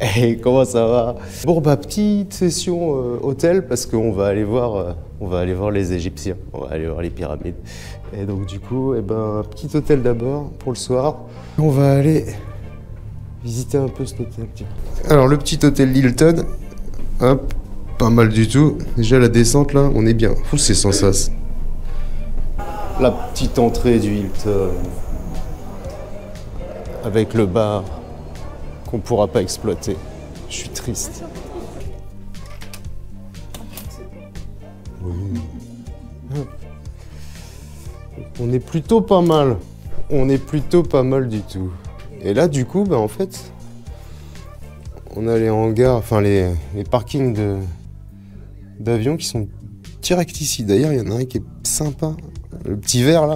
Hey, comment ça va? Bon bah petite session hôtel parce qu'on va aller voir les Égyptiens, on va aller voir les pyramides. Et donc du coup, eh ben petit hôtel d'abord pour le soir. On va aller visiter un peu cet hôtel. Tiens. Alors le petit hôtel Hilton, hop, pas mal du tout. Déjà la descente là, on est bien. C'est sans sas. La petite entrée du Hilton avec le bar qu'on pourra pas exploiter. Je suis triste. Oui. On est plutôt pas mal. On est plutôt pas mal du tout. Et là, du coup, bah, en fait, on a les hangars, enfin les parkings d'avions qui sont direct ici. D'ailleurs, il y en a un qui est sympa. Le petit vert là,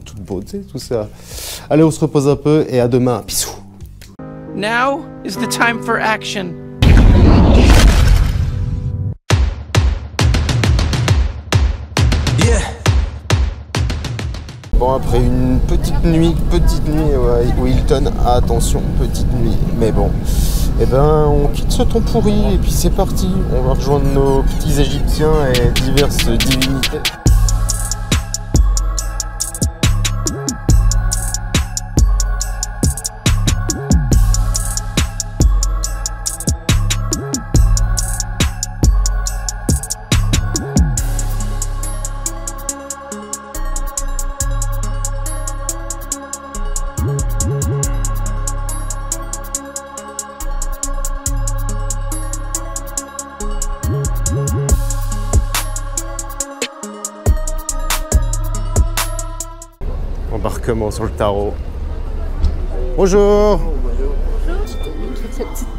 toute beauté, tout ça. Allez, on se repose un peu et à demain. Bisous. Now is the time for action. Yeah. Bon, après une petite nuit ouais, au Hilton, attention, petite nuit, mais bon, eh ben on quitte ce temps pourri et puis c'est parti, on va rejoindre nos petits Égyptiens et diverses divinités. Embarquement sur le tarot. Bonjour.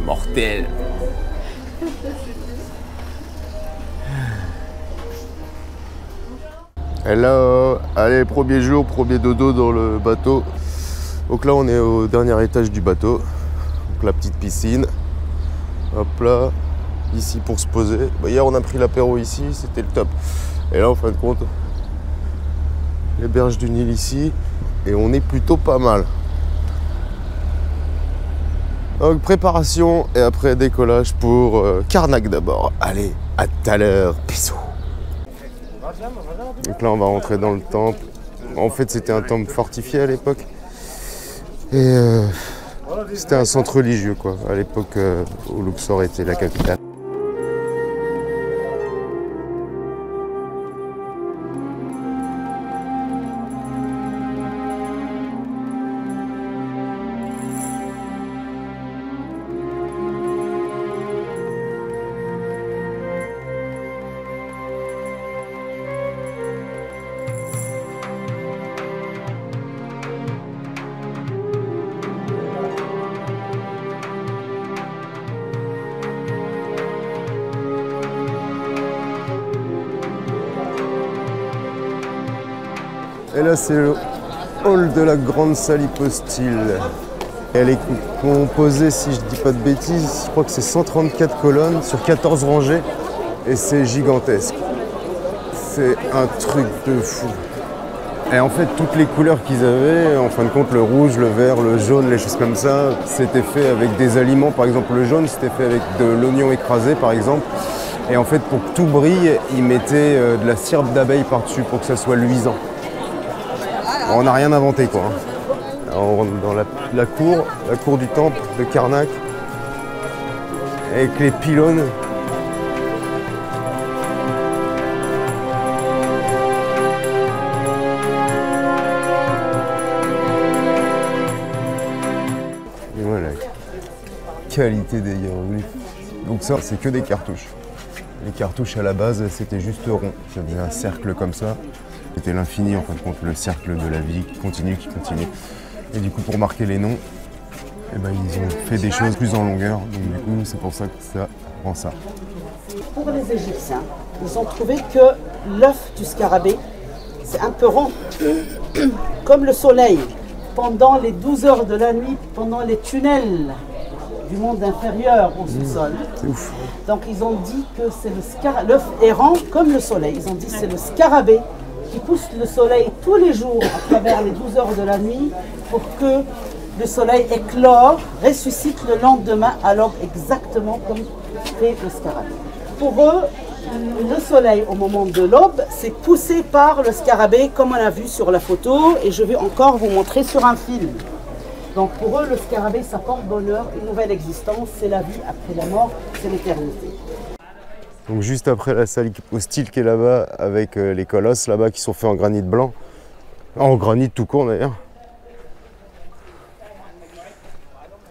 Mortel. Hello. Allez, premier jour, premier dodo dans le bateau. Donc là, on est au dernier étage du bateau. Donc la petite piscine. Hop là. Ici pour se poser. Bah, hier, on a pris l'apéro ici, c'était le top. Et là, en fin de compte, les berges du Nil ici. Et on est plutôt pas mal. Donc préparation et après décollage pour Karnak d'abord. Allez, à tout à l'heure. Bisous. Donc là on va rentrer dans le temple. En fait c'était un temple fortifié à l'époque. Et c'était un centre religieux quoi. À l'époque où Luxor était la capitale. Et là, c'est le hall de la grande salle hypostyle. Elle est composée, si je dis pas de bêtises, je crois que c'est 134 colonnes sur 14 rangées. Et c'est gigantesque. C'est un truc de fou. Et en fait, toutes les couleurs qu'ils avaient, en fin de compte, le rouge, le vert, le jaune, les choses comme ça, c'était fait avec des aliments. Par exemple, le jaune, c'était fait avec de l'oignon écrasé, par exemple. Et en fait, pour que tout brille, ils mettaient de la cire d'abeille par-dessus pour que ça soit luisant. On n'a rien inventé quoi. Alors, on rentre dans la cour du temple de Karnak, avec les pylônes. Et voilà, qualité des hiéroglyphes. Donc ça, c'est que des cartouches. Les cartouches à la base, c'était juste rond. Ça faisait un cercle comme ça. C'était l'infini en fin de compte, le cercle de la vie qui continue. Et du coup, pour marquer les noms, eh ben, ils ont fait des choses plus en longueur. Donc du coup, c'est pour ça que ça rend ça. Pour les Égyptiens, ils ont trouvé que l'œuf du scarabée, c'est un peu rond, comme le soleil. Pendant les 12 heures de la nuit, pendant les tunnels du monde inférieur au sous-sol. C'est ouf. Donc ils ont dit que c'est l'œuf est rond comme le soleil. Ils ont dit que c'est le scarabée qui pousse le soleil tous les jours à travers les 12 heures de la nuit pour que le soleil éclore, ressuscite le lendemain à l'aube exactement comme fait le scarabée. Pour eux, le soleil au moment de l'aube, c'est poussé par le scarabée comme on a vu sur la photo et je vais encore vous montrer sur un film. Donc pour eux, le scarabée, ça porte bonheur, une nouvelle existence, c'est la vie après la mort, c'est l'éternité. Donc juste après la salle hypostyle qui est là-bas, avec les colosses là-bas qui sont faits en granit blanc, en granit tout court d'ailleurs.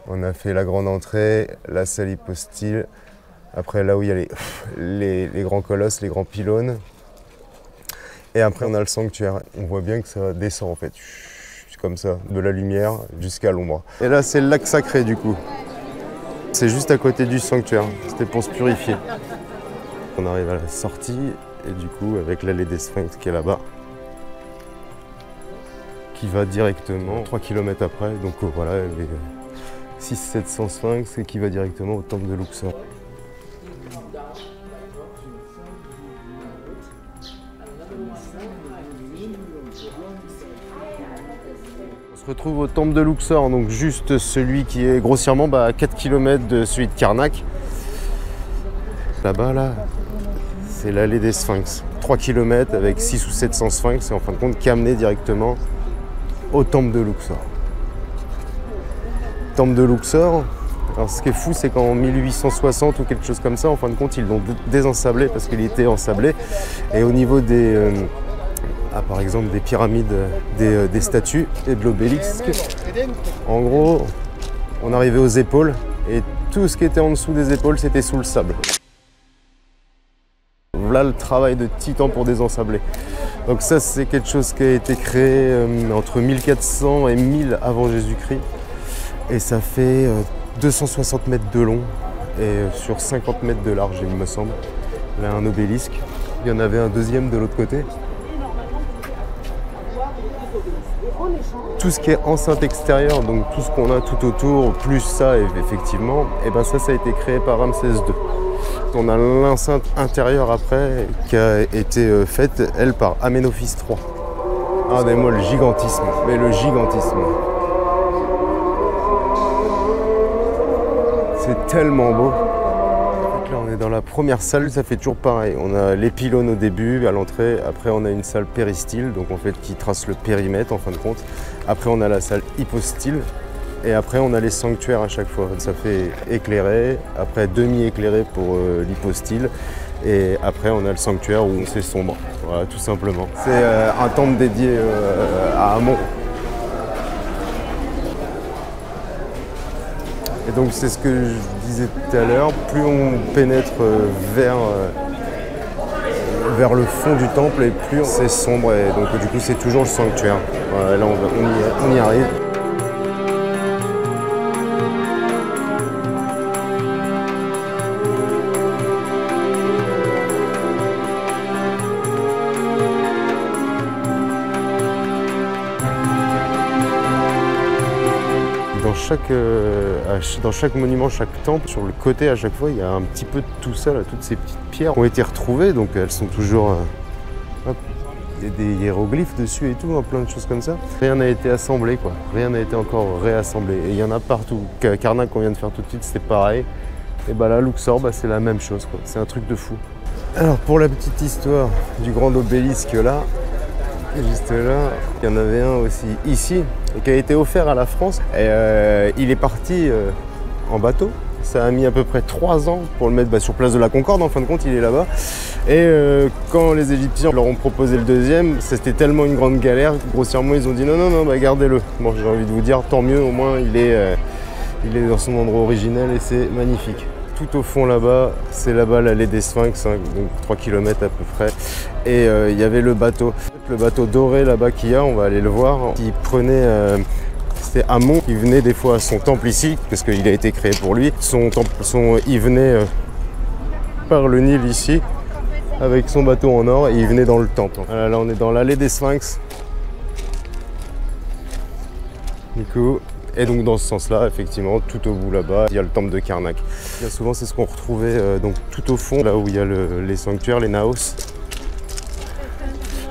On a fait la grande entrée, la salle hypostyle, après là où il y a les grands colosses, les grands pylônes. Et après on a le sanctuaire, on voit bien que ça descend en fait, comme ça, de la lumière jusqu'à l'ombre. Et là c'est le lac sacré du coup. C'est juste à côté du sanctuaire, c'était pour se purifier. On arrive à la sortie et du coup avec l'allée des Sphinx qui est là-bas, qui va directement 3 km après, donc voilà les 600-700 Sphinx et qui va directement au temple de Luxor. On se retrouve au temple de Luxor, donc juste celui qui est grossièrement à 4 km de celui de Karnak. Là-bas, là, c'est l'allée des Sphinx. 3 km avec 600 ou 700 Sphinx et en fin de compte qui est amené directement au temple de Luxor. Temple de Luxor, alors ce qui est fou c'est qu'en 1860 ou quelque chose comme ça, en fin de compte ils l'ont désensablé parce qu'il était ensablé. Et au niveau des, par exemple des pyramides, des statues et de l'obélisque, en gros on arrivait aux épaules et tout ce qui était en dessous des épaules c'était sous le sable. Voilà le travail de titan pour désensabler. Donc ça c'est quelque chose qui a été créé entre 1400 et 1000 avant Jésus-Christ. Et ça fait 260 mètres de long et sur 50 mètres de large il me semble. Là un obélisque. Il y en avait un deuxième de l'autre côté. Tout ce qui est enceinte extérieure, donc tout ce qu'on a tout autour, plus ça effectivement, et ben ça a été créé par Ramsès II. On a l'enceinte intérieure après qui a été faite, elle, par Aménophis III. Ah, mais moi, le gigantisme, mais le gigantisme. C'est tellement beau. Donc là, on est dans la première salle, ça fait toujours pareil. On a les pylônes au début, à l'entrée. Après, on a une salle péristyle, donc en fait, qui trace le périmètre en fin de compte. Après, on a la salle hypostyle. Et après, on a les sanctuaires à chaque fois. Ça fait éclairé, après demi-éclairé pour l'hypostyle. Et après, on a le sanctuaire où c'est sombre, voilà, tout simplement. C'est un temple dédié à Amon. Et donc, c'est ce que je disais tout à l'heure. Plus on pénètre vers le fond du temple, et plus c'est sombre. Et donc, du coup, c'est toujours le sanctuaire. Voilà, là, on y arrive. Dans chaque monument, chaque temple, sur le côté à chaque fois, il y a un petit peu de tout ça, là, toutes ces petites pierres ont été retrouvées, donc elles sont toujours... hop, il y a des hiéroglyphes dessus et tout, hein, plein de choses comme ça. Rien n'a été assemblé, quoi. Rien n'a été encore réassemblé. Et il y en a partout. Karnak qu'on vient de faire tout de suite, c'était pareil. Et bah là, Luxor, c'est la même chose, quoi. C'est un truc de fou. Alors pour la petite histoire du grand obélisque là, juste là, il y en avait un aussi ici, qui a été offert à la France. Et il est parti en bateau. Ça a mis à peu près 3 ans pour le mettre sur place de la Concorde, en fin de compte il est là-bas. Et quand les Égyptiens leur ont proposé le deuxième, c'était tellement une grande galère, grossièrement ils ont dit non, gardez-le. Bon, j'ai envie de vous dire, tant mieux, au moins il est dans son endroit originel et c'est magnifique. Tout au fond là-bas, c'est là-bas l'allée des Sphinx, hein, donc 3 km à peu près. Et il y avait le bateau doré là-bas qu'il y a, on va aller le voir, qui prenait... C'était Amon qui venait des fois à son temple ici, parce qu'il a été créé pour lui. Il venait par le Nil ici, avec son bateau en or, et il venait dans le temple. Voilà, là on est dans l'allée des Sphinx. Du coup, et donc dans ce sens-là, effectivement, tout au bout là-bas, il y a le temple de Karnak. Bien souvent, c'est ce qu'on retrouvait donc tout au fond, là où il y a les sanctuaires, les naos,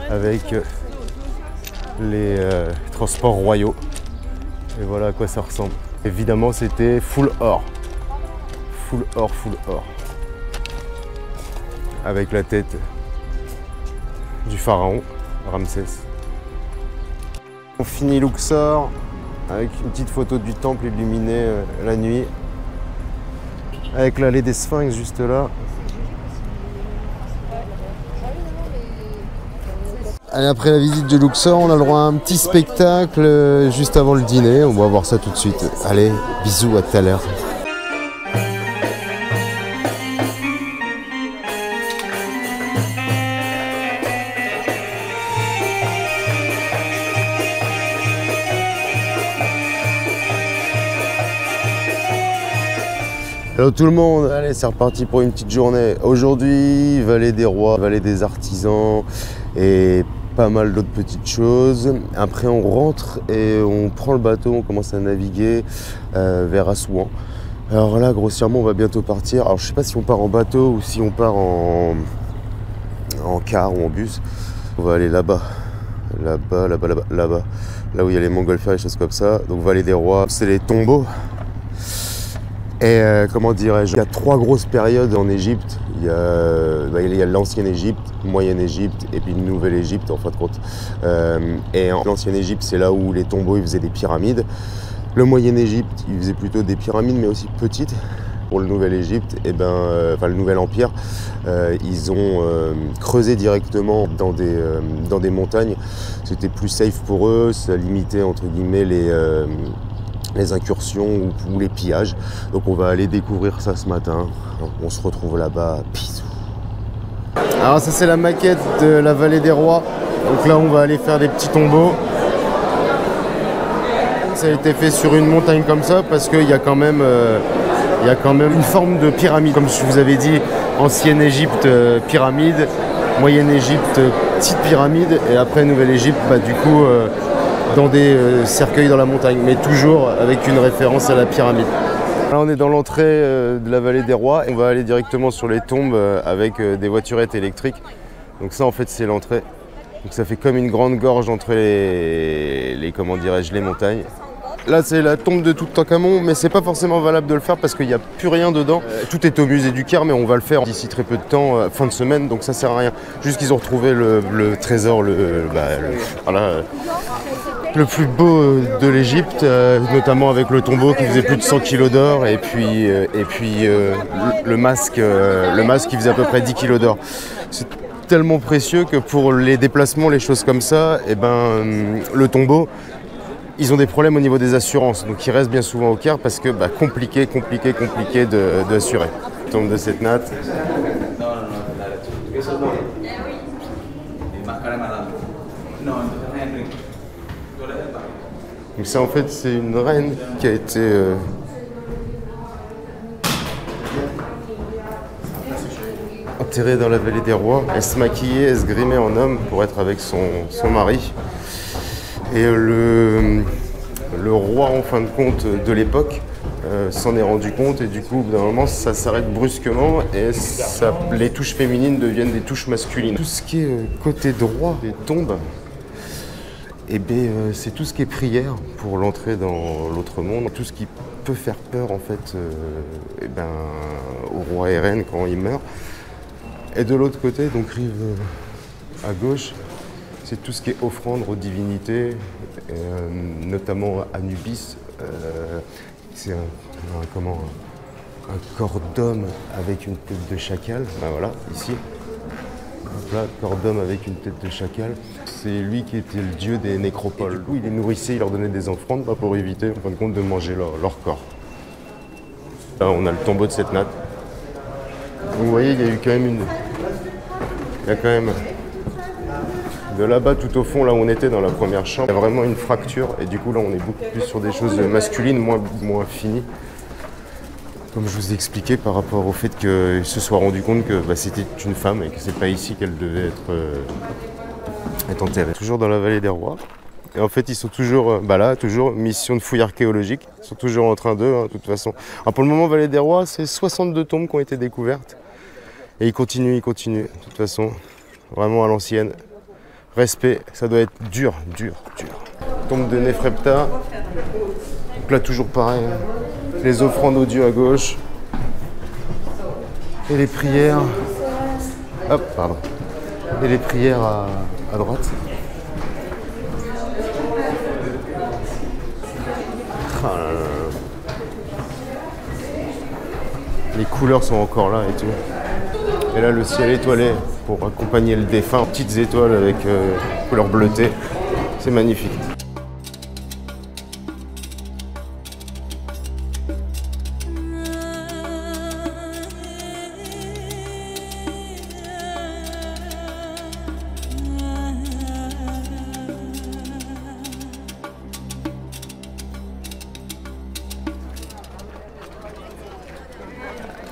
avec les transports royaux. Et voilà à quoi ça ressemble. Évidemment, c'était full or. Full or, full or. Avec la tête du pharaon, Ramsès. On finit Luxor avec une petite photo du temple illuminé la nuit. Avec l'allée des Sphinx juste là. Allez, après la visite de Luxor, on a le droit à un petit spectacle juste avant le dîner. On va voir ça tout de suite. Allez, bisous, à tout à l'heure. Hello tout le monde, allez c'est reparti pour une petite journée. Aujourd'hui, Vallée des Rois, Vallée des Artisans et pas mal d'autres petites choses. Après on rentre et on prend le bateau, on commence à naviguer vers Assouan. Alors là grossièrement on va bientôt partir. Alors je sais pas si on part en bateau ou si on part en car ou en bus. On va aller là-bas, là-bas, là où il y a les montgolfières et des choses comme ça. Donc Vallée des Rois, c'est les tombeaux. Et comment dirais-je, il y a 3 grosses périodes en Égypte. Il y a l'ancienne Égypte, moyenne Égypte et puis une nouvelle Égypte en fin de compte. Et en l'ancienne Égypte, c'est là où les tombeaux ils faisaient des pyramides. Le moyenne Égypte, ils faisaient plutôt des pyramides mais aussi petites. Pour le nouvel Égypte, le nouvel empire, ils ont creusé directement dans des montagnes. C'était plus safe pour eux, ça limitait entre guillemets les incursions ou les pillages. Donc on va aller découvrir ça ce matin. On se retrouve là-bas. Bisous. Alors ça c'est la maquette de la Vallée des Rois. Donc là on va aller faire des petits tombeaux. Ça a été fait sur une montagne comme ça parce qu'il y a quand même une forme de pyramide. Comme je vous avais dit, ancienne Égypte, pyramide, moyenne Égypte, petite pyramide, et après Nouvelle Égypte, du coup dans des cercueils dans la montagne, mais toujours avec une référence à la pyramide. Là on est dans l'entrée de la Vallée des Rois, on va aller directement sur les tombes avec des voiturettes électriques. Donc ça en fait c'est l'entrée. Donc ça fait comme une grande gorge entre les montagnes. Là c'est la tombe de Toutankhamon, mais c'est pas forcément valable de le faire parce qu'il n'y a plus rien dedans. Tout est au musée du Caire, mais on va le faire d'ici très peu de temps, fin de semaine, donc ça sert à rien. Juste qu'ils ont retrouvé le trésor, le plus beau de l'Égypte, notamment avec le tombeau qui faisait plus de 100 kg d'or et puis le masque qui faisait à peu près 10 kg d'or. C'est tellement précieux que pour les déplacements, les choses comme ça, le tombeau, ils ont des problèmes au niveau des assurances, donc ils restent bien souvent au Caire parce que compliqué d'assurer. Tombe de cette natte. Donc ça en fait c'est une reine qui a été enterrée dans la Vallée des Rois. Elle se maquillait, elle se grimait en homme pour être avec son mari. Et le roi, en fin de compte, de l'époque, s'en est rendu compte et du coup, au bout d'un moment, ça s'arrête brusquement et les touches féminines deviennent des touches masculines. Tout ce qui est côté droit des tombes, c'est tout ce qui est prière pour l'entrée dans l'autre monde. Tout ce qui peut faire peur, en fait, au roi et reine quand il meurt. Et de l'autre côté, donc rive à gauche, c'est tout ce qui est offrande aux divinités, notamment Anubis. C'est un corps d'homme avec une tête de chacal. Voilà, ici. Donc là, corps d'homme avec une tête de chacal. C'est lui qui était le dieu des nécropoles. Du coup, il les nourrissait, il leur donnait des offrandes pour éviter, en fin de compte, de manger leur corps. Là, on a le tombeau de cette natte. Vous voyez, il y a eu quand même de là-bas tout au fond, là où on était dans la première chambre, il y a vraiment une fracture et du coup là on est beaucoup plus sur des choses masculines, moins finies. Comme je vous ai expliqué par rapport au fait qu'ils se soient rendu compte que c'était une femme et que c'est pas ici qu'elle devait être enterrée. Toujours dans la Vallée des Rois. Et en fait ils sont toujours toujours mission de fouille archéologique. Ils sont toujours en train d'eux, de toute façon. Alors pour le moment Vallée des Rois, c'est 62 tombes qui ont été découvertes. Et ils continuent, de toute façon, vraiment à l'ancienne. Respect, ça doit être dur. Tombe de Néfrepta, Donc là, toujours pareil, hein. Les offrandes aux dieux à gauche. Et les prières... Hop, pardon. Et les prières à droite. Ah là là. Les couleurs sont encore là et tout. Et là, le ciel étoilé pour accompagner le défunt. Petites étoiles avec couleur bleutée. C'est magnifique.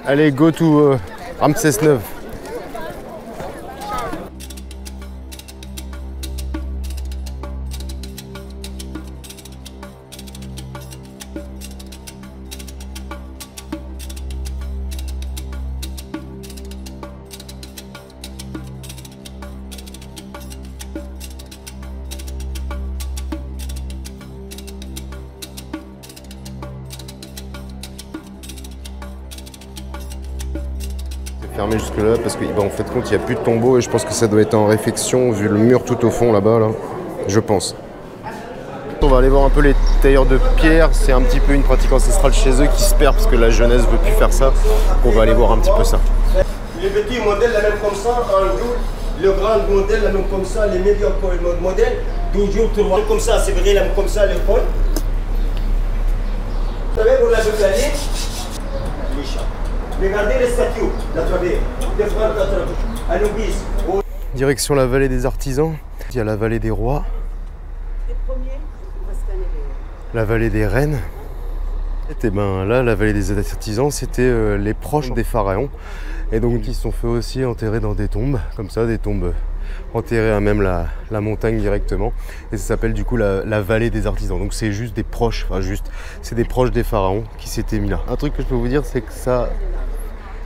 Allez, go to Ramsès IX. Fermé jusque là parce qu'en fait compte il n'y a plus de tombeau et je pense que ça doit être en réfection vu le mur tout au fond là-bas là, je pense. On va aller voir un peu les tailleurs de pierre, c'est un petit peu une pratique ancestrale chez eux qui se perd parce que la jeunesse veut plus faire ça. On va aller voir un petit peu ça. Les petits modèles la même comme ça, un jour, le grand modèle la même comme ça, les médiocres modèles, toujours comme ça, c'est vrai la même comme ça, les points. Vous savez, pour la regardez, les chats. Regardez les statues, la travers, les frères à Anubis. Direction la vallée des artisans, il y a la vallée des rois, la vallée des reines. Et ben là, la vallée des artisans, c'était les proches des pharaons. Et donc ils se sont fait aussi enterrer dans des tombes, comme ça, des tombes enterrées à même la montagne directement. Et ça s'appelle du coup la vallée des artisans. Donc c'est juste des proches, enfin juste, c'est des proches des pharaons qui s'étaient mis là. Un truc que je peux vous dire, c'est que ça...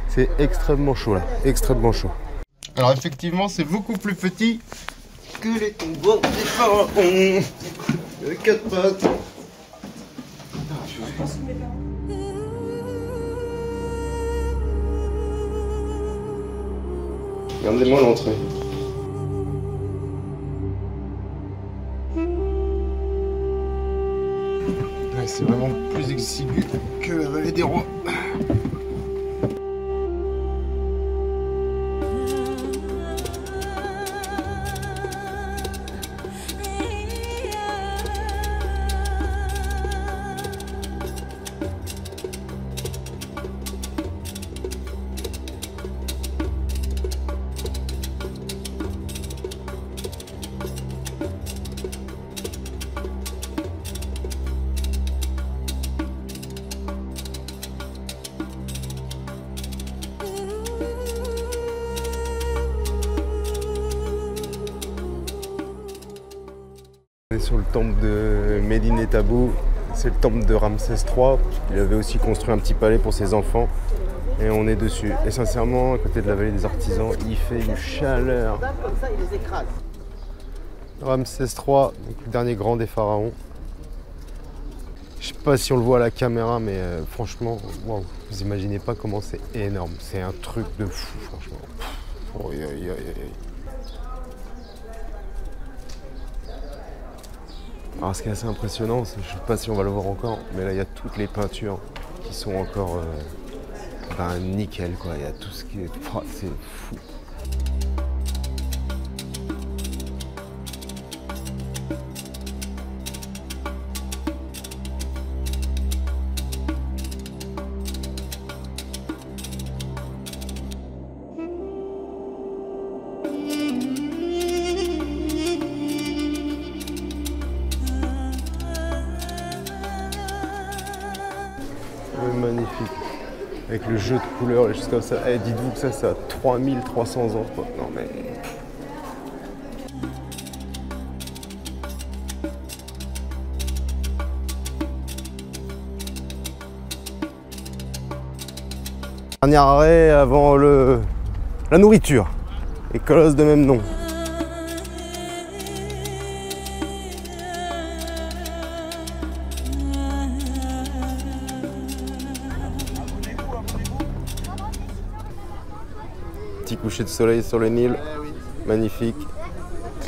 C'est extrêmement chaud là, extrêmement chaud. Alors effectivement, c'est beaucoup plus petit que les tombeaux des pharaons. Avec 4 pattes. Regardez-moi l'entrée. Ouais, c'est vraiment plus exigu que la vallée des rois. Sur le temple de Médine Tabou, c'est le temple de Ramsès III. Il avait aussi construit un petit palais pour ses enfants et on est dessus. Et sincèrement, à côté de la vallée des artisans, il fait une chaleur. Ramsès III, donc le dernier grand des pharaons. Je sais pas si on le voit à la caméra, mais franchement, wow, vous imaginez pas comment c'est énorme. C'est un truc de fou, franchement. Oh, aïe, aïe, aïe, aïe. Alors ce qui est assez impressionnant, je ne sais pas si on va le voir encore, mais là il y a toutes les peintures qui sont encore nickel quoi, il y a tout ce qui est... Oh, c'est fou. Magnifique, avec le jeu de couleurs, les choses comme ça. Eh, dites-vous que ça a 3300 ans quoi. Non mais... Dernier arrêt avant la nourriture, les colosses de même nom. petit coucher de soleil sur le Nil. Magnifique.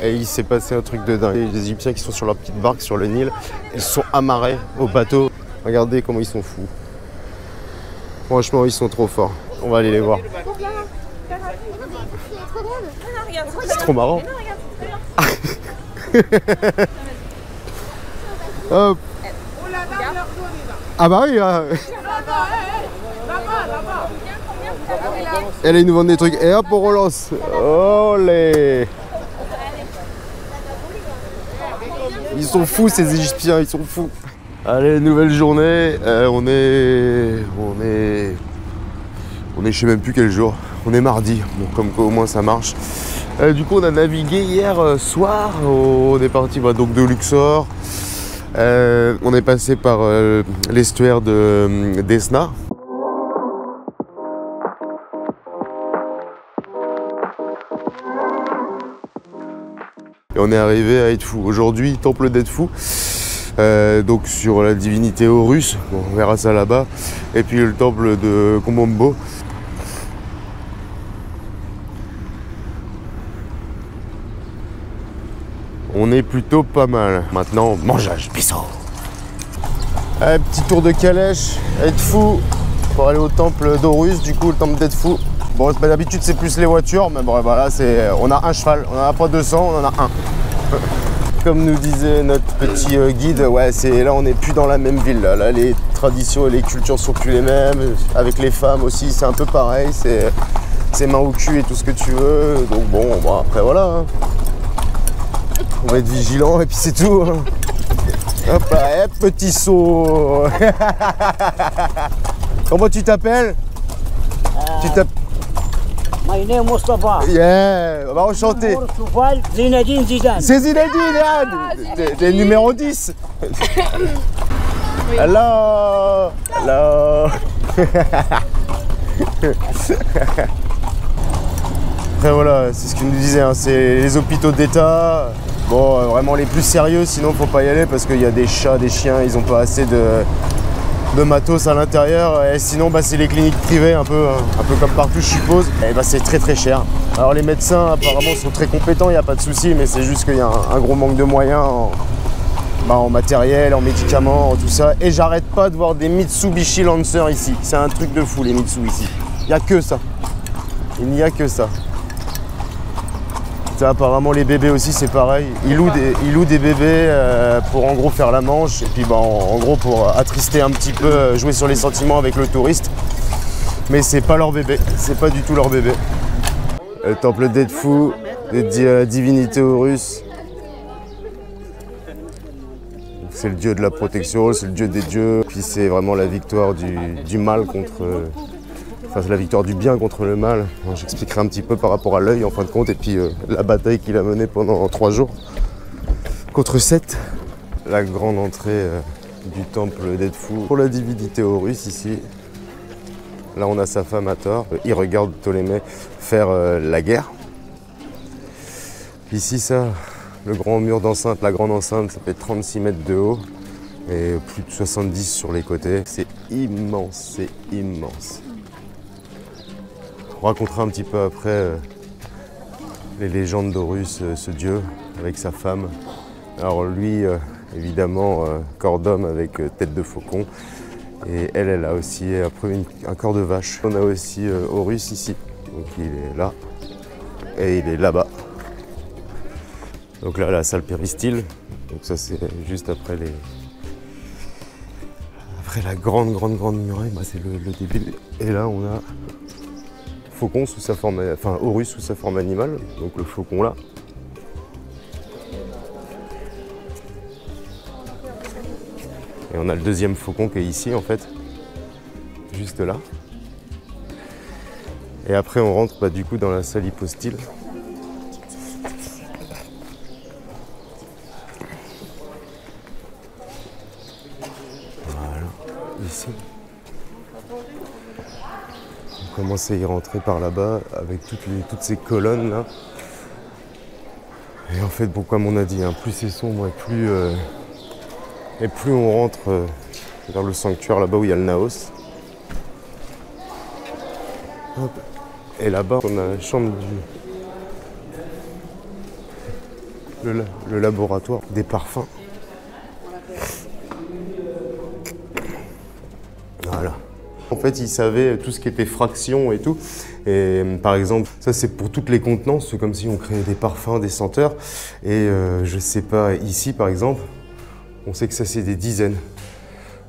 Et il s'est passé un truc de dingue. Les Égyptiens qui sont sur leur petite barque sur le Nil, ils se sont amarrés au bateau. Regardez comment ils sont fous. Franchement, ils sont trop forts. On va aller les voir. C'est trop marrant. Hop. Ah bah oui. Et là, ils nous vendent des trucs. Et hop, on relance. Olé. Ils sont fous, ces Égyptiens, ils sont fous. Allez, nouvelle journée. On est je sais même plus quel jour. On est mardi, bon, comme quoi au moins ça marche. Du coup, on a navigué hier soir. On est parti donc de Luxor. On est passé par l'estuaire d'Esna. Et on est arrivé à Edfou. Aujourd'hui, temple d'Edfou. Donc sur la divinité Horus, bon, on verra ça là-bas. Et puis le temple de Komombo. On est plutôt pas mal. Maintenant, mangeage, bisous. Allez, petit tour de calèche, Edfou, pour aller au temple d'Horus, du coup le temple d'Edfou. Bon, d'habitude c'est plus les voitures, mais bon, voilà, on a un cheval, on n'en a pas 200, on en a un. Comme nous disait notre petit guide, ouais, là on n'est plus dans la même ville. Là, les traditions et les cultures sont plus les mêmes. Avec les femmes aussi, c'est un peu pareil. C'est main au cul et tout ce que tu veux. Donc bon, après voilà. Hein. On va être vigilant et puis c'est tout. Hein. Hop là, petit saut. Comment tu t'appelles? Tu t'appelles? My name is Mustafa. Yeah, on va enchanter. Zinedine Zidane. C'est Zinedine, t'es numéro 10. Hello. Hello. Après voilà, c'est ce qu'il nous disait, hein, c'est les hôpitaux d'État. Bon, vraiment les plus sérieux, sinon faut pas y aller parce qu'il y a des chats, des chiens, ils ont pas assez de matos à l'intérieur. Et sinon, c'est les cliniques privées, un peu comme partout, je suppose. Et c'est très très cher. Alors les médecins apparemment sont très compétents, il n'y a pas de souci, mais c'est juste qu'il y a un gros manque de moyens en matériel, en médicaments, en tout ça. Et j'arrête pas de voir des Mitsubishi Lancer ici. C'est un truc de fou les Mitsu ici. Il n'y a que ça. Il n'y a que ça. Ça, apparemment les bébés aussi c'est pareil. Ils louent des bébés pour en gros faire la manche et puis en gros pour attrister un petit peu, jouer sur les sentiments avec le touriste. Mais c'est pas leur bébé, c'est pas du tout leur bébé. Le temple d'Edfou, dédié à la divinité Horus. C'est le dieu de la protection, c'est le dieu des dieux. Puis c'est vraiment la victoire du mal contre... Enfin, c'est la victoire du bien contre le mal. J'expliquerai un petit peu par rapport à l'œil en fin de compte et puis la bataille qu'il a menée pendant 3 jours contre Seth. La grande entrée du temple d'Edfou pour la divinité Horus ici. Là on a sa femme Hathor. Il regarde Ptolémée faire la guerre. Ici ça, le grand mur d'enceinte, la grande enceinte, ça fait 36 mètres de haut et plus de 70 sur les côtés. C'est immense, c'est immense. On racontera un petit peu après les légendes d'Horus, ce dieu, avec sa femme. Alors lui, évidemment, corps d'homme avec tête de faucon. Et elle a aussi un corps de vache. On a aussi Horus ici. Donc il est là. Et il est là-bas. Donc là, la salle péristyle. Donc ça, c'est juste après la grande muraille. C'est le début. Et là, on a... Faucon sous sa forme, enfin Horus sous sa forme animale, donc le faucon là. Et on a le deuxième faucon qui est ici en fait, juste là. Et après on rentre du coup dans la salle hypostyle. Voilà, ici. On commence à y rentrer par là-bas avec toutes ces colonnes là. Et en fait, bon, comme on a dit, hein, plus c'est sombre et plus on rentre vers le sanctuaire là-bas où il y a le Naos. Hop. Et là-bas, on a la chambre le laboratoire des parfums. Voilà. En fait, ils savaient tout ce qui était fraction et tout. Et par exemple, ça c'est pour toutes les contenances, c'est comme si on créait des parfums, des senteurs. Et je sais pas, ici par exemple, on sait que ça c'est des dizaines.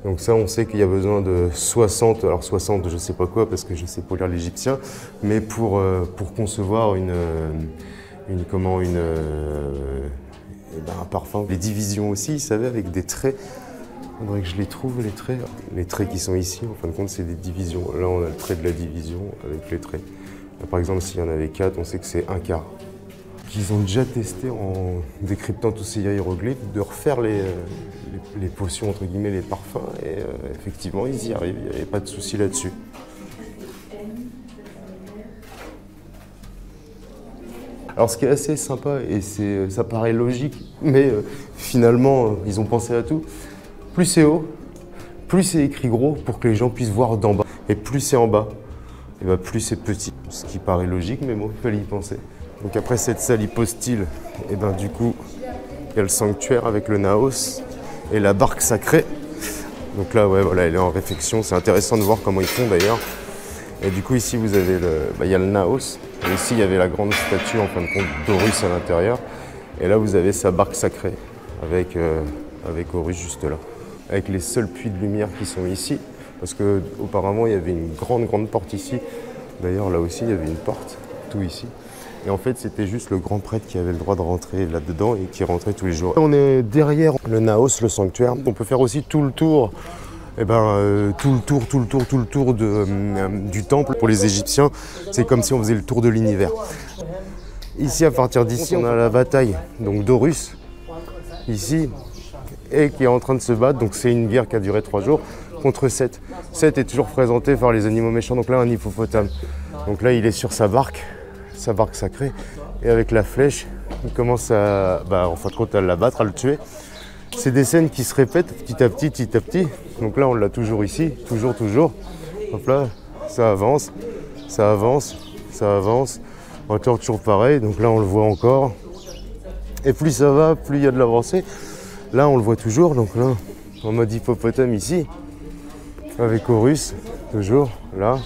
Donc ça, on sait qu'il y a besoin de 60, alors 60, je sais pas quoi, parce que je sais pas lire l'égyptien, mais pour concevoir un parfum. Les divisions aussi, ils savaient, avec des traits. Il faudrait que je les trouve, les traits. Les traits qui sont ici, en fin de compte, c'est des divisions. Là, on a le trait de la division avec les traits. Là, par exemple, s'il y en avait 4, on sait que c'est un quart. Ils ont déjà testé, en décryptant tous ces hiéroglyphes, de refaire les potions, entre guillemets, les parfums. Et effectivement, ils y arrivent, il n'y avait pas de souci là-dessus. Alors ce qui est assez sympa, et ça paraît logique, mais finalement, ils ont pensé à tout. Plus c'est haut, plus c'est écrit gros pour que les gens puissent voir d'en bas. Et plus c'est en bas, et ben plus c'est petit. Ce qui paraît logique, mais bon, il fallait y penser. Donc après cette salle hypostyle, et ben du coup, il y a le sanctuaire avec le naos et la barque sacrée. Donc là, ouais, voilà, elle est en réfection. C'est intéressant de voir comment ils font d'ailleurs. Et du coup, ici, vous avez il y a le naos. Et ici, il y avait la grande statue, en fin de compte, d'Horus à l'intérieur. Et là, vous avez sa barque sacrée avec Horus juste là. Avec les seuls puits de lumière qui sont ici. Parce qu'auparavant, il y avait une grande porte ici. D'ailleurs, là aussi, il y avait une porte, tout ici. Et en fait, c'était juste le grand prêtre qui avait le droit de rentrer là-dedans et qui rentrait tous les jours. On est derrière le naos, le sanctuaire. On peut faire aussi tout le tour. Tout le tour du temple. Pour les Égyptiens, c'est comme si on faisait le tour de l'univers. Ici, à partir d'ici, on a la bataille d'Horus, ici, et qui est en train de se battre. Donc c'est une guerre qui a duré 3 jours, contre Seth. Seth est toujours représenté par les animaux méchants, donc là un hippopotame. Donc là, il est sur sa barque sacrée, et avec la flèche, il commence en fin de compte, à l'abattre, à le tuer. C'est des scènes qui se répètent petit à petit. Donc là, on l'a toujours ici, toujours. Hop là, ça avance. Encore toujours pareil. Donc là, on le voit encore. Et plus ça va, plus il y a de l'avancée. Là, on le voit toujours. Donc là, en mode hippopotame ici, avec Horus, toujours là.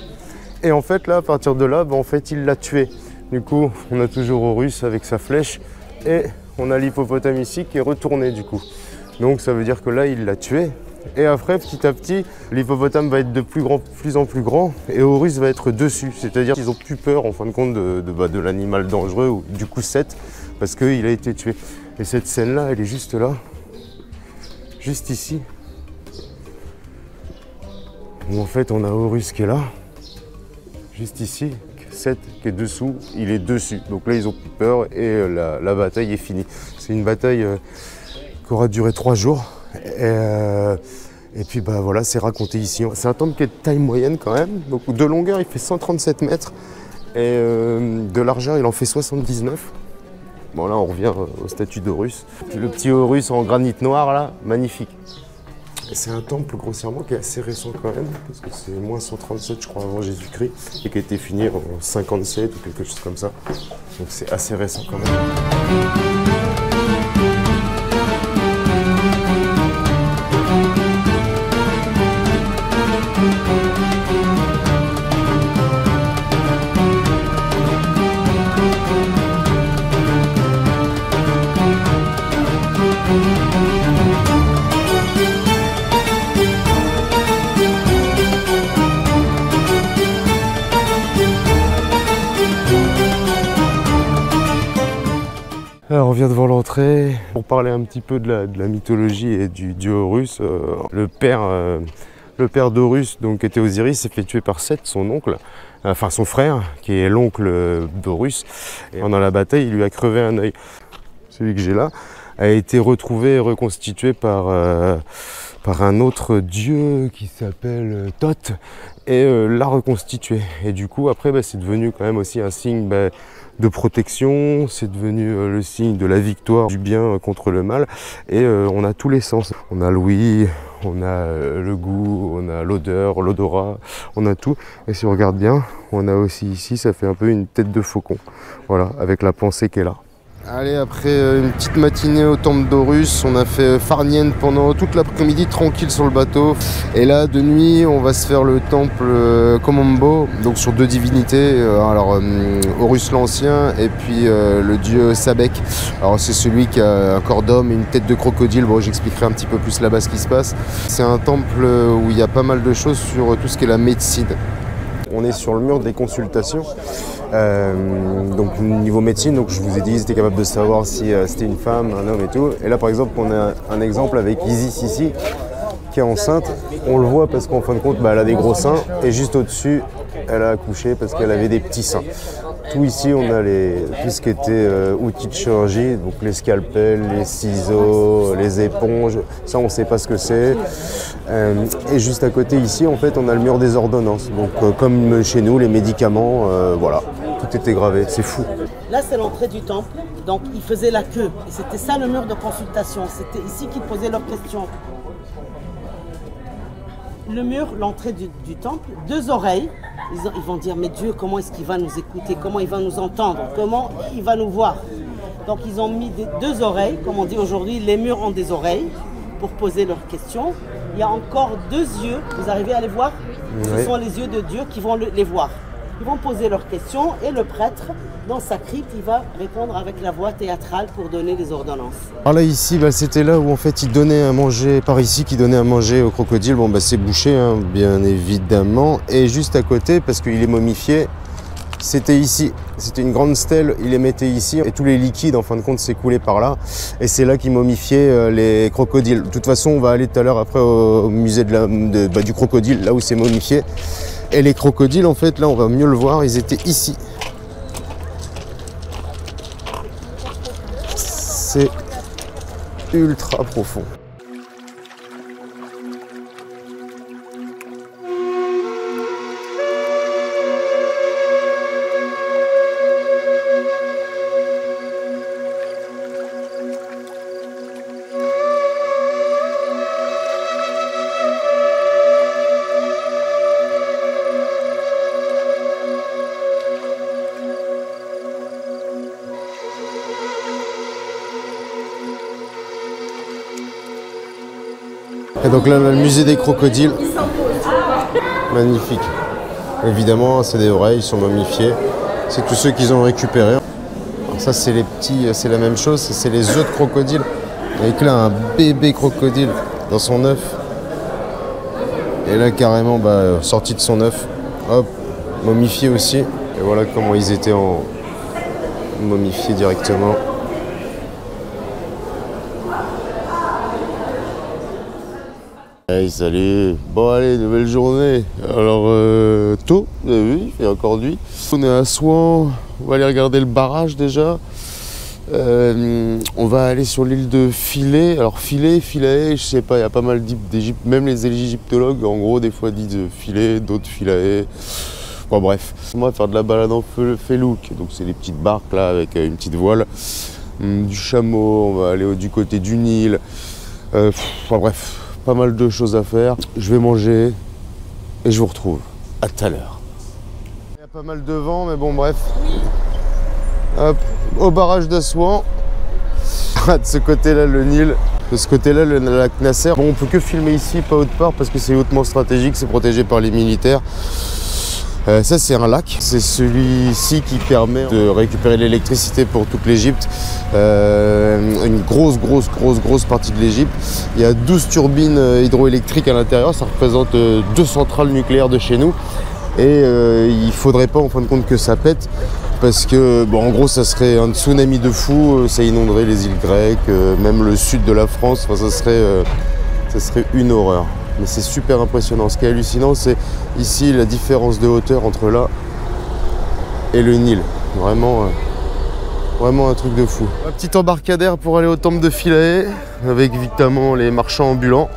Et en fait, là, à partir de là, en fait, il l'a tué. Du coup, on a toujours Horus avec sa flèche. Et on a l'hippopotame ici qui est retourné du coup. Donc ça veut dire que là, il l'a tué. Et après, petit à petit, l'hippopotame va être de plus en plus grand et Horus va être dessus. C'est-à-dire qu'ils ont plus peur, en fin de compte, de l'animal dangereux, ou du coup Seth, parce qu'il a été tué. Et cette scène-là, elle est juste là, juste ici. Où en fait, on a Horus qui est là, juste ici. Seth qui est dessous, il est dessus. Donc là, ils ont plus peur et la bataille est finie. C'est une bataille qui aura duré 3 jours. Et puis voilà, c'est raconté ici. C'est un temple qui est de taille moyenne quand même. Donc de longueur, il fait 137 mètres. Et de largeur, il en fait 79. Bon là, on revient au statut d'Horus. Le petit Horus en granit noir là, magnifique. C'est un temple grossièrement qui est assez récent quand même, parce que c'est moins 137 je crois avant Jésus-Christ, et qui a été fini en 57 ou quelque chose comme ça. Donc c'est assez récent quand même. Alors on vient devant l'entrée pour parler un petit peu de la mythologie et du dieu Horus. Le père d'Horus, donc était Osiris, s'est fait tuer par Seth, son oncle, enfin son frère, qui est l'oncle d'Horus. Et pendant la bataille, il lui a crevé un œil. Celui que j'ai là a été retrouvé et reconstitué par un autre dieu qui s'appelle Thoth et l'a reconstitué. Et du coup après c'est devenu quand même aussi un signe de protection, c'est devenu le signe de la victoire du bien contre le mal, et on a tous les sens. On a l'ouïe, on a le goût, on a l'odeur, l'odorat, on a tout. Et si on regarde bien, on a aussi ici, ça fait un peu une tête de faucon. Voilà, avec la pensée qui est là. Allez, après une petite matinée au temple d'Horus, on a fait Farniente pendant toute l'après-midi, tranquille sur le bateau. Et là, de nuit, on va se faire le temple Komombo, donc sur 2 divinités. Alors, Horus l'Ancien et puis le dieu Sabek. Alors, c'est celui qui a un corps d'homme et une tête de crocodile. Bon, j'expliquerai un petit peu plus là-bas ce qui se passe. C'est un temple où il y a pas mal de choses sur tout ce qui est la médecine. On est sur le mur des consultations. Donc niveau médecine, donc je vous ai dit, ils étaient capables de savoir si c'était une femme, un homme et tout. Et là par exemple, on a un exemple avec Isis ici, qui est enceinte. On le voit parce qu'en fin de compte, elle a des gros seins. Et juste au-dessus, elle a accouché parce qu'elle avait des petits seins. Tout ici, on a tout ce qui était outils de chirurgie, donc les scalpels, les ciseaux, les éponges. Ça, on ne sait pas ce que c'est. Et juste à côté ici, en fait, on a le mur des ordonnances. Donc comme chez nous, les médicaments, voilà. Tout était gravé, c'est fou. Là, c'est l'entrée du temple, donc ils faisaient la queue. Et c'était ça le mur de consultation, c'était ici qu'ils posaient leurs questions. Le mur, l'entrée du temple, 2 oreilles. Ils vont dire, mais Dieu, comment est-ce qu'il va nous écouter? Comment il va nous entendre? Comment il va nous voir? Donc ils ont mis 2 oreilles, comme on dit aujourd'hui, les murs ont des oreilles pour poser leurs questions. Il y a encore 2 yeux, vous arrivez à les voir? Ce sont les yeux de Dieu qui vont les voir. Ils vont poser leurs questions et le prêtre, dans sa crypte, il va répondre avec la voix théâtrale pour donner les ordonnances. Alors là ici, c'était là où en fait il donnait à manger, par ici, qui donnait à manger au crocodile. Bon c'est bouché, hein, bien évidemment. Et juste à côté, parce qu'il est momifié, c'était ici. C'était une grande stèle, il les mettait ici et tous les liquides en fin de compte s'écoulaient par là. Et c'est là qu'il momifiait les crocodiles. De toute façon, on va aller tout à l'heure après au musée du crocodile, là où c'est momifié. Et les crocodiles, en fait, là, on va mieux le voir, ils étaient ici. C'est ultra profond. Et donc là, on a le musée des crocodiles. Magnifique. Évidemment, c'est des oreilles, ils sont momifiés. C'est tous ceux qu'ils ont récupérés. Alors ça, c'est les petits, c'est la même chose, c'est les œufs de crocodile. Avec là, un bébé crocodile dans son œuf. Et là, carrément, sorti de son œuf. Hop, momifié aussi. Et voilà comment ils étaient momifiés directement. Hey, salut. Bon allez, nouvelle journée. Alors tôt, vous avez vu, il fait encore nuit. On est à Souan, on va aller regarder le barrage déjà. On va aller sur l'île de Philae. Alors Philae, je sais pas, il y a pas mal d'Égypte, même les égyptologues en gros des fois disent Philae, d'autres Philae. Bon bref, on va faire de la balade en felouk, donc c'est des petites barques là avec une petite voile. Du chameau, on va aller du côté du Nil. Bref. Pas mal de choses à faire. Je vais manger et je vous retrouve. À tout à l'heure. Il y a pas mal de vent, mais bon, bref. Hop, au barrage d'Assouan. De ce côté-là, le Nil. De ce côté-là, le lac Nasser. Bon, on peut que filmer ici, pas autre part, parce que c'est hautement stratégique, c'est protégé par les militaires. Ça, c'est un lac. C'est celui-ci qui permet de récupérer l'électricité pour toute l'Égypte. Une grosse partie de l'Égypte. Il y a 12 turbines hydroélectriques à l'intérieur. Ça représente 2 centrales nucléaires de chez nous. Et il ne faudrait pas, en fin de compte, que ça pète. Parce que, en gros, ça serait un tsunami de fou. Ça inonderait les îles grecques, même le sud de la France. Enfin, ça serait une horreur. Mais c'est super impressionnant. Ce qui est hallucinant, c'est ici la différence de hauteur entre là et le Nil. Vraiment un truc de fou. Un petit embarcadère pour aller au temple de Philae, avec évidemment les marchands ambulants.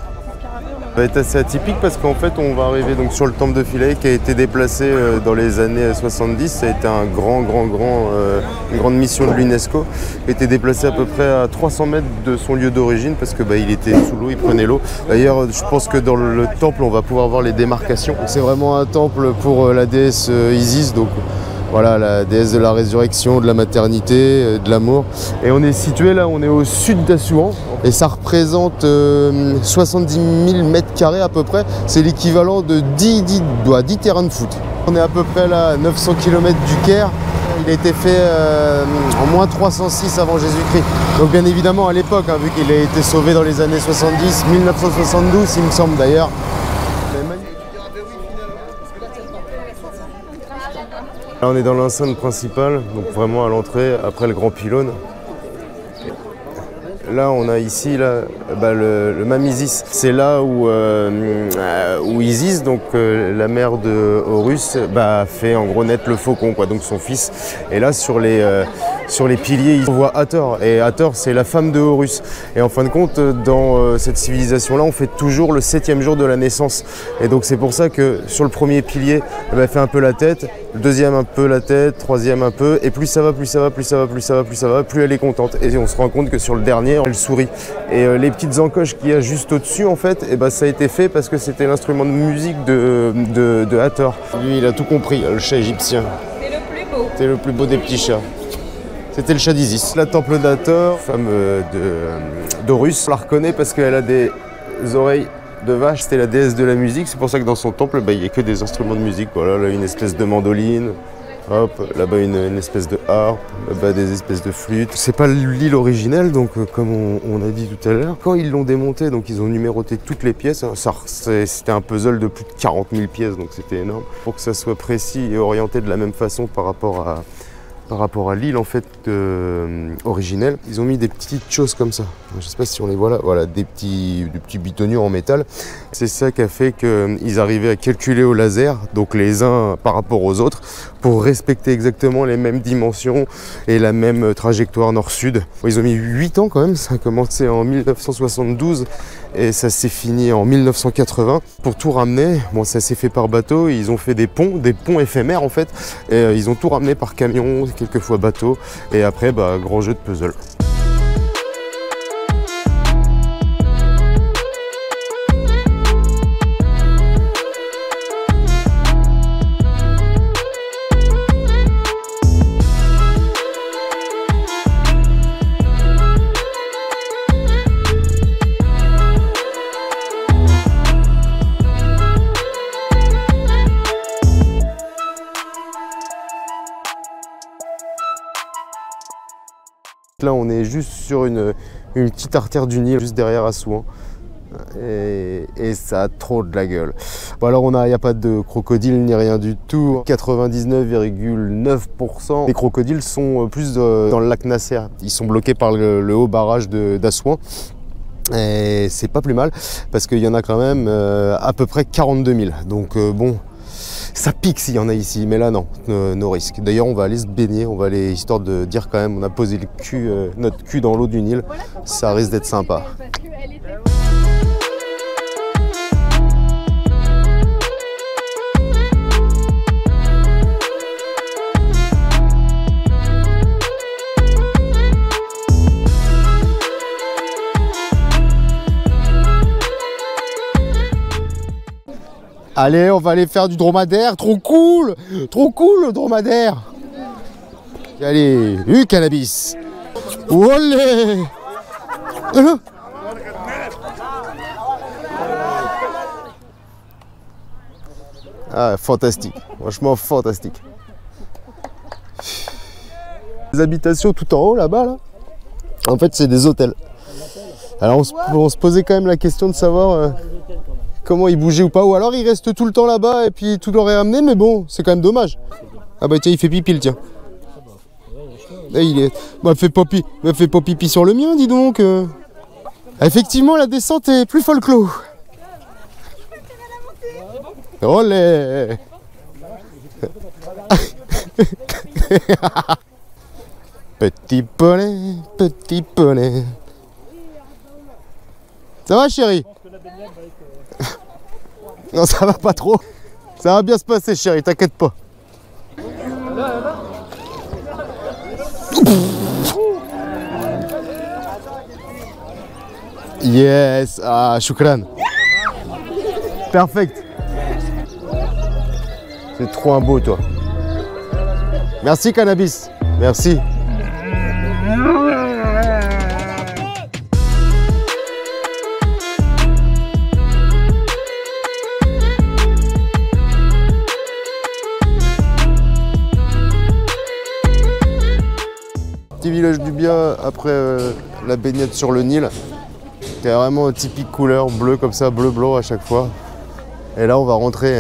Ça va être assez atypique parce qu'en fait on va arriver donc sur le temple de Philae qui a été déplacé dans les années 70. Ça a été une grande mission de l'UNESCO. Il a été déplacé à peu près à 300 mètres de son lieu d'origine parce que il était sous l'eau, il prenait l'eau. D'ailleurs je pense que dans le temple on va pouvoir voir les démarcations. C'est vraiment un temple pour la déesse Isis, donc voilà, la déesse de la résurrection, de la maternité, de l'amour. Et on est situé là, on est au sud d'Assouan. Et ça représente 70 000 mètres carrés à peu près. C'est l'équivalent de 10 terrains de foot. On est à peu près là à 900 km du Caire. Il a été fait en moins 306 avant Jésus-Christ. Donc bien évidemment à l'époque, hein, vu qu'il a été sauvé dans les années 70, 1972 il me semble d'ailleurs. Là on est dans l'enceinte principale, donc vraiment à l'entrée, après le grand pylône. Là on a ici le Mam Isis. C'est là où Isis, donc la mère de Horus, fait en gros naître le faucon, quoi, donc son fils. Et là sur les piliers on voit Hathor. Et Hathor c'est la femme de Horus. Et en fin de compte dans cette civilisation là on fait toujours le 7e jour de la naissance. Et donc c'est pour ça que sur le premier pilier elle fait un peu la tête, le deuxième un peu la tête, troisième un peu, et plus ça va, plus elle est contente. Et on se rend compte que sur le dernier elle sourit. Et les petites encoches qu'il y a juste au-dessus en fait, ça a été fait parce que c'était l'instrument de musique de Hathor. Lui il a tout compris, le chat égyptien. C'est le plus beau. C'est le plus beau des petits chats. C'était le chat d'Isis. La temple d'Hathor, femme d'Horus, on la reconnaît parce qu'elle a des oreilles de vache. C'était la déesse de la musique, c'est pour ça que dans son temple, il n'y a que des instruments de musique. Voilà, là une espèce de mandoline, hop, là-bas une espèce de harpe, là-bas des espèces de flûtes. C'est pas l'île originelle, donc comme on a dit tout à l'heure. Quand ils l'ont démonté, donc ils ont numéroté toutes les pièces. Hein, c'était un puzzle de plus de 40 000 pièces, donc c'était énorme. Pour que ça soit précis et orienté de la même façon par rapport à l'île en fait originelle, ils ont mis des petites choses comme ça. Je sais pas si on les voit là. Voilà, des petits bitoniaux en métal. C'est ça qui a fait qu'ils arrivaient à calculer au laser, donc les uns par rapport aux autres, pour respecter exactement les mêmes dimensions et la même trajectoire nord-sud. Ils ont mis 8 ans quand même. Ça a commencé en 1972 et ça s'est fini en 1980. Pour tout ramener, bon, ça s'est fait par bateau. Ils ont fait des ponts éphémères en fait. Et ils ont tout ramené par camion, quelquefois bateau. Et après, gros jeu de puzzle. Là on est juste sur une petite artère du Nil, juste derrière Assouan. Et ça a trop de la gueule. Bon alors il n'y a pas de crocodile ni rien du tout. 99,9% des crocodiles sont plus dans le lac Nasser. Ils sont bloqués par le haut barrage d'Assouan. Et c'est pas plus mal parce qu'il y en a quand même à peu près 42 000. Donc bon, ça pique s'il y en a ici, mais là non, no risque. D'ailleurs on va aller se baigner, on va aller, histoire de dire quand même on a posé notre cul dans l'eau du Nil, ça risque d'être sympa. Allez, on va aller faire du dromadaire, trop cool le dromadaire. Allez, du cannabis. Olé. Ah, fantastique, franchement fantastique. Les habitations tout en haut là-bas, là, en fait c'est des hôtels. Alors on se posait quand même la question de savoir comment il bougeait ou pas, ou alors il reste tout le temps là-bas et puis tout l'aurait ramené, mais bon, c'est quand même dommage. Ah bah tiens, il fait pipi le tien. Là, il est... fais pas pipi sur le mien, dis donc. Effectivement, la descente est plus folle que l'eau. Olé. Petit poney, petit poney. Ça va chérie? Non, ça va pas trop. Ça va bien se passer, chérie, t'inquiète pas. Yes, ah, shukran. Perfect. C'est trop un beau, toi. Merci, Cannabis. Merci. Petit village du bien après la baignade sur le Nil. C'est vraiment typique couleur bleu comme ça, bleu-blanc à chaque fois. Et là on va rentrer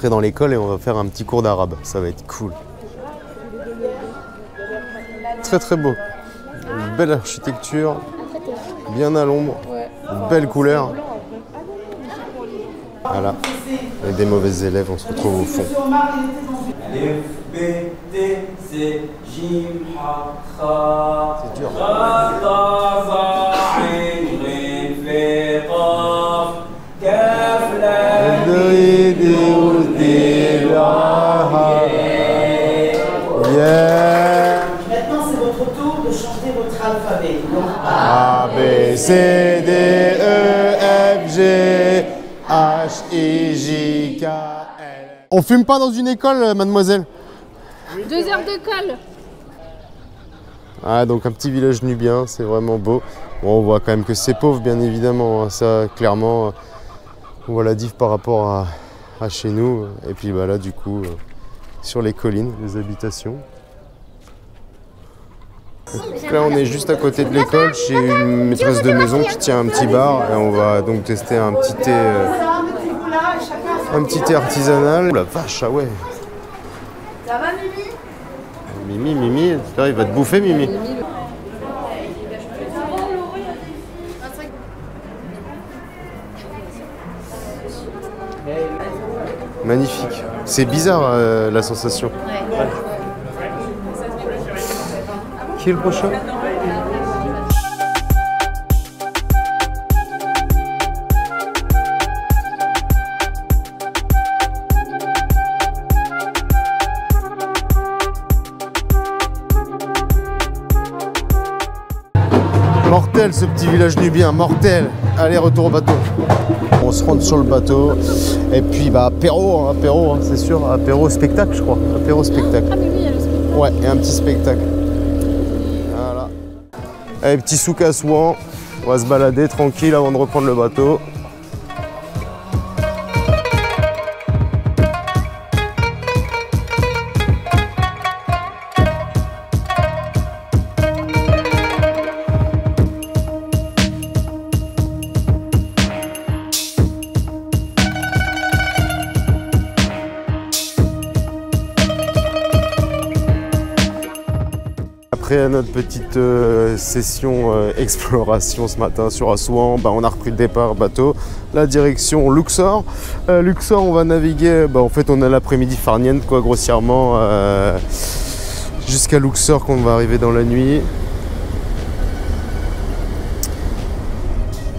dans l'école et on va faire un petit cours d'arabe. Ça va être cool. Très très beau. Une belle architecture, bien à l'ombre, belle couleur. Voilà. Et des mauvais élèves, on se retrouve au fond. C'est dur. Maintenant, c'est votre tour de chanter votre alphabet. Donc, A, B, C, D, E, F, G, H, I, J, K, L. On fume pas dans une école, mademoiselle? 2 heures de colle. Ah, donc un petit village nubien, c'est vraiment beau. Bon, on voit quand même que c'est pauvre, bien évidemment. Hein. Ça, clairement, on voit la diff par rapport à chez nous. Et puis bah, là, du coup, sur les collines, les habitations. Donc là, on est juste à côté de l'école, chez une maîtresse de maison qui tient un petit bar. Et on va donc tester un petit thé, artisanal. Oh la vache, ah ouais. Ça va, Mimi? Mimi, là, il va te bouffer, Mimi. Magnifique. C'est bizarre la sensation. Ouais. Qui est le prochain? Mortel ce petit village nubien, mortel. Allez, retour au bateau. On se rentre sur le bateau et puis bah apéro, hein, c'est sûr, apéro spectacle je crois, apéro spectacle. Ah mais oui, il y a le spectacle. Ouais, et un petit spectacle. Voilà. Allez, petit souk à Souan, on va se balader tranquille avant de reprendre le bateau. Après notre petite session exploration ce matin sur Assouan, bah, on a repris le départ bateau, la direction Luxor. Luxor, on va naviguer, bah, en fait on a l'après-midi farniente quoi, grossièrement, jusqu'à Luxor qu'on va arriver dans la nuit.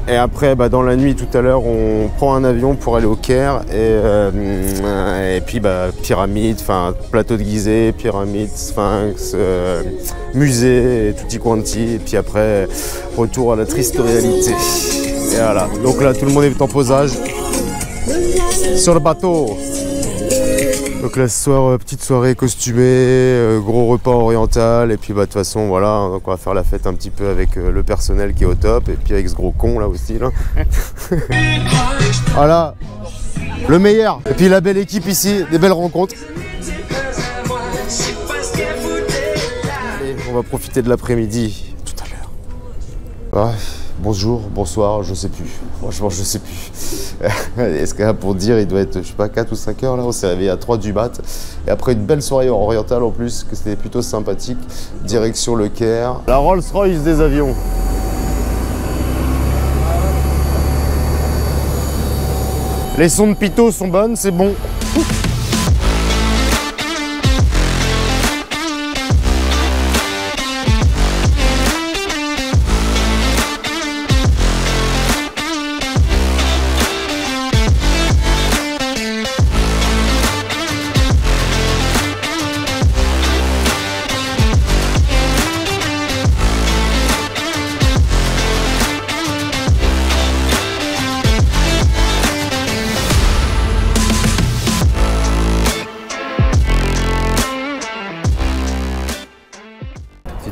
Et après, bah, dans la nuit tout à l'heure, on prend un avion pour aller au Caire et puis bah, pyramide, enfin plateau de Gizeh, pyramide, sphinx, musée, et tutti quanti. Et puis après, retour à la triste réalité. Et voilà. Donc là, tout le monde est en posage sur le bateau. Donc là, ce soir, petite soirée costumée, gros repas oriental, et puis bah, de toute façon, voilà, donc on va faire la fête un petit peu avec le personnel qui est au top, et puis avec ce gros con là aussi. Là. Voilà, le meilleur. Et puis la belle équipe ici, des belles rencontres. Allez, on va profiter de l'après-midi tout à l'heure. Ouais. Bonjour, bonsoir, je sais plus. Franchement, je sais plus. Est-ce qu'il y a pour dire, il doit être, je sais pas, 4 ou 5 heures là. On s'est réveillé à 3 du mat. Et après une belle soirée orientale en plus, que c'était plutôt sympathique. Direction le Caire. La Rolls-Royce des avions. Les sons de Pito sont bonnes, c'est bon.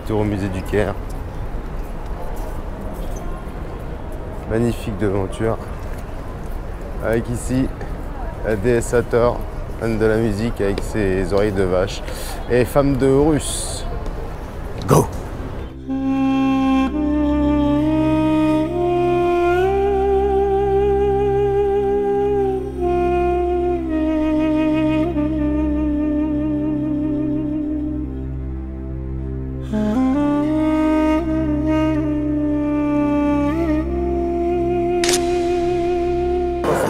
tour au musée du Caire. Magnifique devanture. Avec ici la déesse Hathor, fan de la musique avec ses oreilles de vache. Et femme de Horus. Go!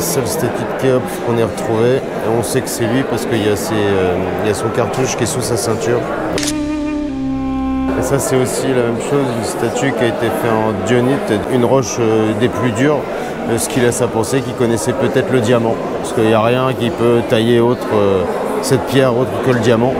Seul statut de Khéops qu'on ait retrouvé, et on sait que c'est lui parce qu'il y a son cartouche qui est sous sa ceinture. Et ça c'est aussi la même chose, une statue qui a été faite en dionite, une roche des plus dures, ce qui laisse à penser qu'il connaissait peut-être le diamant, parce qu'il n'y a rien qui peut tailler autre cette pierre autre que le diamant.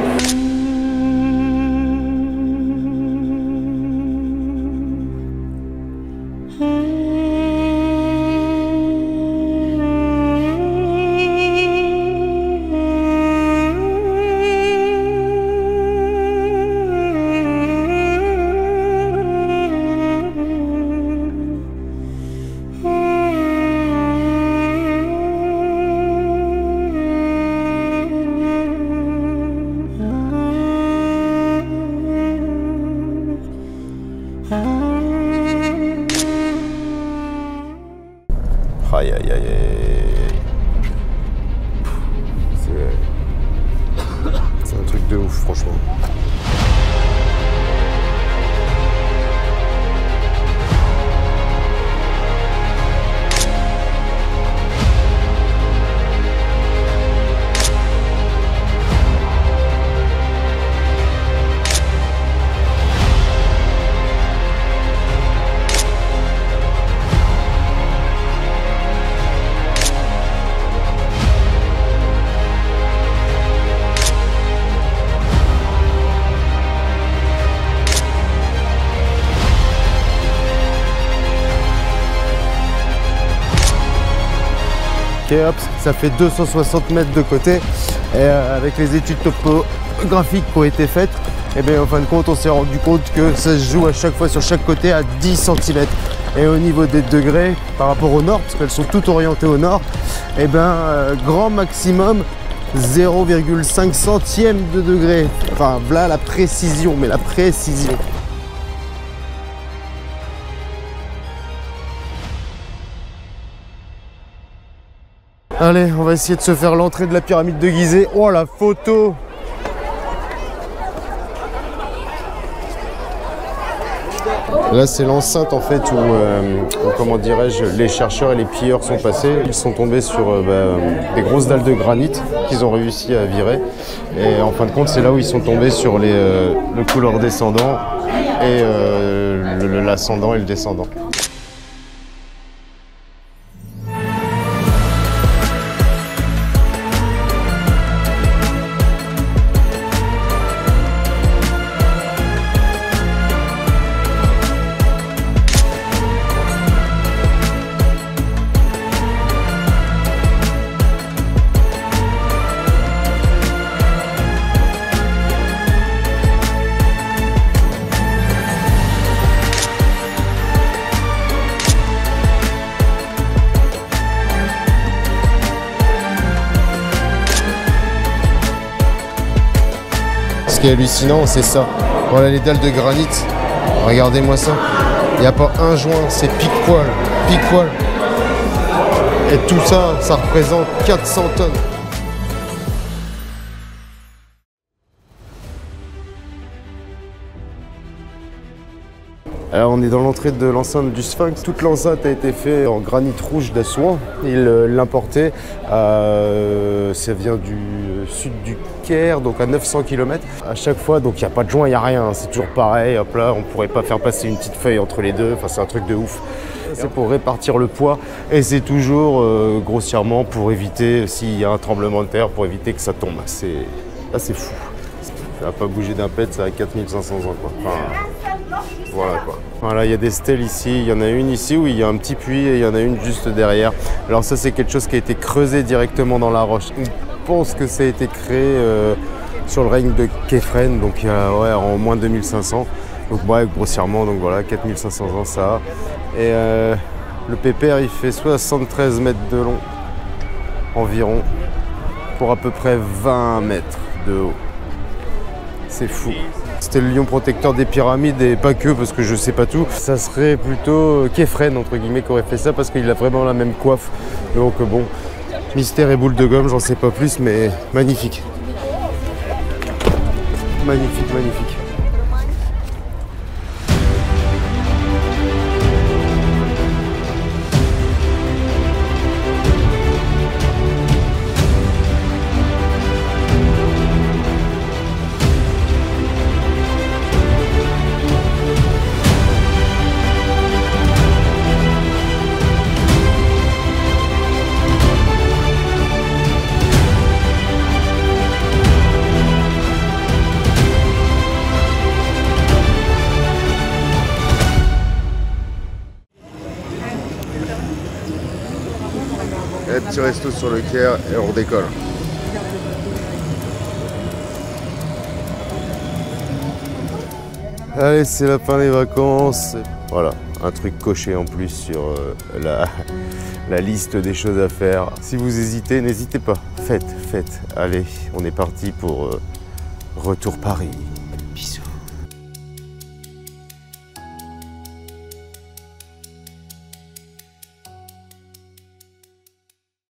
Aïe aïe aïe aïe. C'est un truc de ouf franchement. Khéops, ça fait 260 mètres de côté et avec les études topographiques qui ont été faites, et bien en fin de compte on s'est rendu compte que ça se joue à chaque fois sur chaque côté à 10 cm. Et au niveau des degrés par rapport au nord, parce qu'elles sont toutes orientées au nord, et bien grand maximum 0,5 centième de degré. Enfin voilà la précision, mais la précision. Allez, on va essayer de se faire l'entrée de la pyramide de Gizeh. Oh la photo! Là c'est l'enceinte en fait où comment dirais-je, les chercheurs et les pilleurs sont passés. Ils sont tombés sur des grosses dalles de granit qu'ils ont réussi à virer. Et en fin de compte c'est là où ils sont tombés sur le couloir descendant et l'ascendant et le descendant. Ce qui est hallucinant, c'est ça. Voilà les dalles de granit. Regardez-moi ça. Il n'y a pas un joint, c'est pile-poil. Pile-poil. Et tout ça, ça représente 400 tonnes. Alors on est dans l'entrée de l'enceinte du Sphinx. Toute l'enceinte a été faite en granit rouge d'Assouan. Ils l'importaient. Ça vient du sud du Caire, donc à 900 km. À chaque fois, donc il n'y a pas de joint, il n'y a rien. C'est toujours pareil. Hop là, on ne pourrait pas faire passer une petite feuille entre les deux. Enfin, c'est un truc de ouf. C'est pour répartir le poids et c'est toujours grossièrement pour éviter, s'il y a un tremblement de terre, pour éviter que ça tombe. C'est fou. Ça n'a pas bougé d'un pet, ça a 4500 ans quoi. Enfin, voilà quoi. Voilà, il y a des stèles ici, il y en a une ici où il y a un petit puits et il y en a une juste derrière. Alors ça c'est quelque chose qui a été creusé directement dans la roche. On pense que ça a été créé sur le règne de Khéphren, donc en moins 2500. Donc bref, grossièrement, donc voilà, 4500 ans ça. Et le pépère, il fait 73 mètres de long environ, pour à peu près 20 mètres de haut. C'est fou. C'était le lion protecteur des pyramides et pas que, parce que je sais pas tout. Ça serait plutôt Képhren entre guillemets qui aurait fait ça, parce qu'il a vraiment la même coiffe. Donc bon, mystère et boule de gomme, j'en sais pas plus, mais magnifique. Magnifique, magnifique. Petit resto sur le Caire et on redécolle. Allez, c'est la fin des vacances. Voilà, un truc coché en plus sur la liste des choses à faire. Si vous hésitez, n'hésitez pas. Faites. Allez, on est parti pour Retour Paris. Bisous.